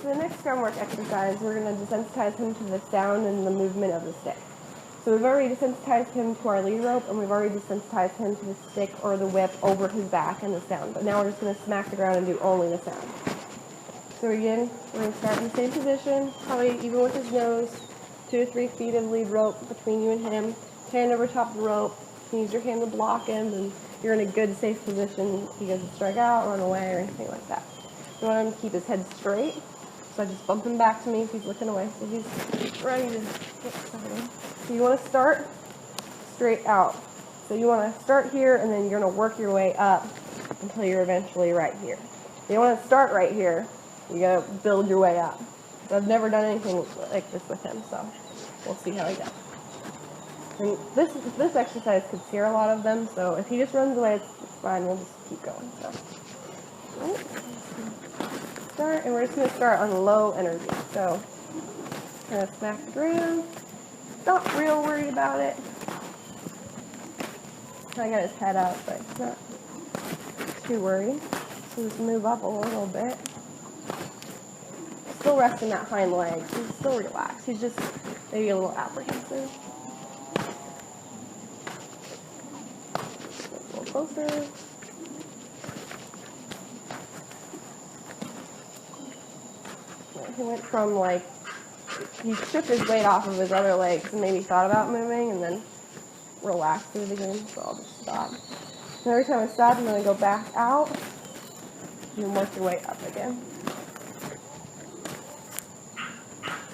for the next groundwork exercise, we're going to desensitize him to the sound and the movement of the stick. So we've already desensitized him to our lead rope, and we've already desensitized him to the stick or the whip over his back and the sound. But now we're just going to smack the ground and do only the sound. So again, we're going to start in the same position, probably even with his nose, 2 to 3 feet of lead rope between you and him, hand over top of the rope. You can use your hand to block him, and you're in a good, safe position. He doesn't strike out, run away, or anything like that. You want him to keep his head straight, so I just bump him back to me if he's looking away, so he's ready to get started. So you want to start straight out. So you want to start here, and then you're going to work your way up until you're eventually right here. You don't want to start right here. You got to build your way up. So I've never done anything like this with him, so we'll see how he does. And this exercise could scare a lot of them, so if he just runs away, it's fine. We'll just keep going. So start, and we're just going to start on low energy. So I'm going to smack the ground. Not real worried about it. I got his head up, but he's not too worried. So just move up a little bit. Still resting that hind leg. He's still relaxed. He's just maybe a little apprehensive. A little closer. He went from like, he shook his weight off of his other legs and maybe thought about moving and then relaxed it again, so I'll just stop. And every time I stop, I'm going to go back out and then work your way up again.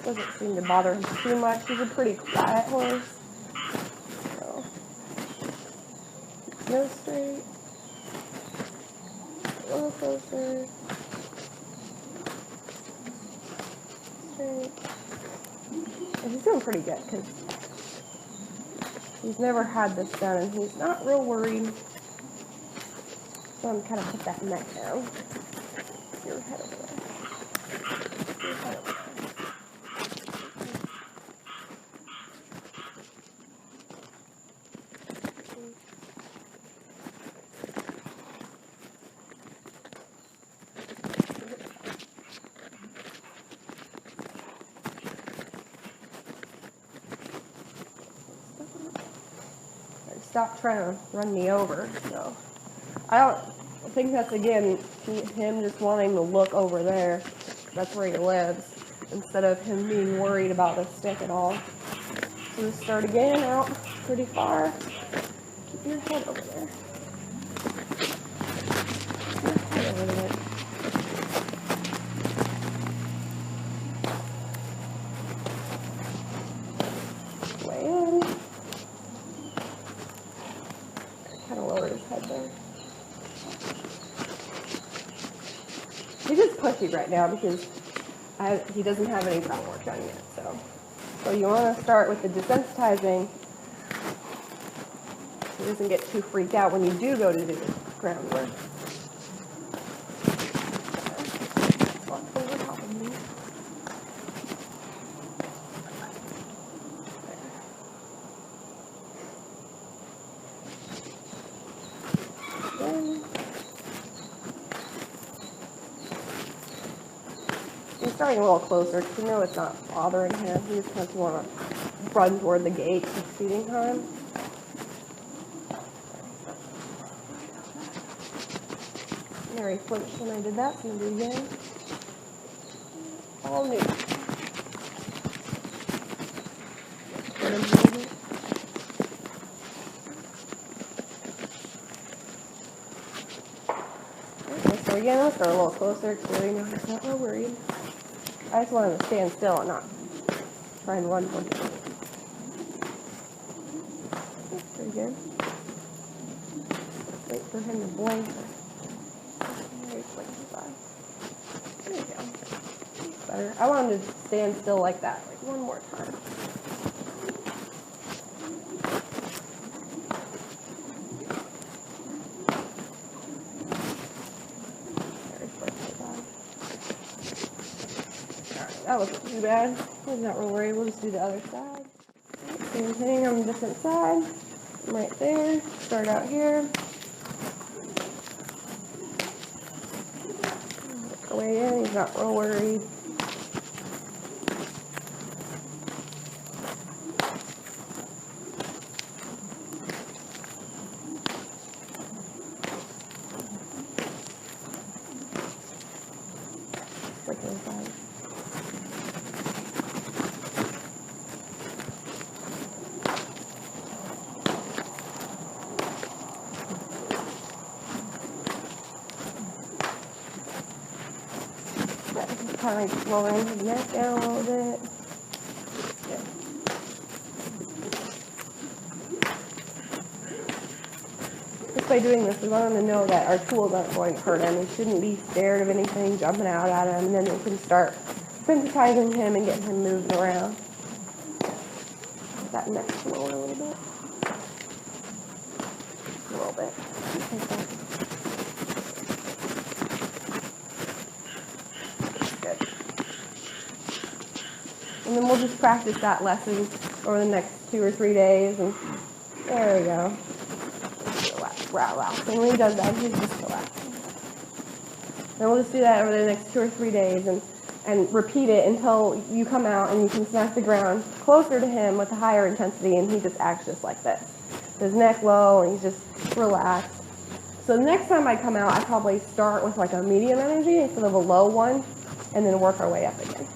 Doesn't seem to bother him too much. He's a pretty quiet horse. So, nose straight. A little closer. Straight. And he's doing pretty good because he's never had this done and he's not real worried. So I'm kind of put that neck down. Your head over there. Your head over there. Stop trying to run me over. So I don't think that's, again, him just wanting to look over there. That's where he lives, instead of him being worried about the stick at all. So just start again out pretty far. Keep your head over there. Keep your head over there. Way in. Kind of lowered his head there. He's just pushy right now because he doesn't have any groundwork done yet. So you want to start with the desensitizing so he doesn't get too freaked out when you do go to do the groundwork. Walk over top of me. He's starting a little closer because you know it's not bothering him. He just kind of want to run toward the gate. It's feeding time. There, he flinched when I did that, so I'm going to do it again. All new. So again, I'll start a little closer because we know he's not real worried. I just want him to stand still and not try and run towards it. That's pretty good. Wait for him to blink. There you go. That's better. I want him to stand still like that, like one more time. That wasn't too bad. I'm not real worried. We'll just do the other side. Same thing on the different side. Right there. Start out here. Work our way in. He's not real worried. other side. Just kind of like lowering his neck down a little bit. Good. Just by doing this, we want him to know that our tools aren't going to hurt him. He shouldn't be scared of anything jumping out at him, and then we can start sensitizing him and getting him moving around. That neck lower a little bit. A little bit. Okay. Good. And then we'll just practice that lesson over the next 2 or 3 days, and there we go. Relax. And when he does that, he's just relaxing. And we'll just do that over the next 2 or 3 days and repeat it until you come out and you can smack the ground closer to him with a higher intensity, and he just acts just like this. His neck low, and he's just relaxed. So the next time I come out, I probably start with like a medium energy instead of a low one, and then work our way up again.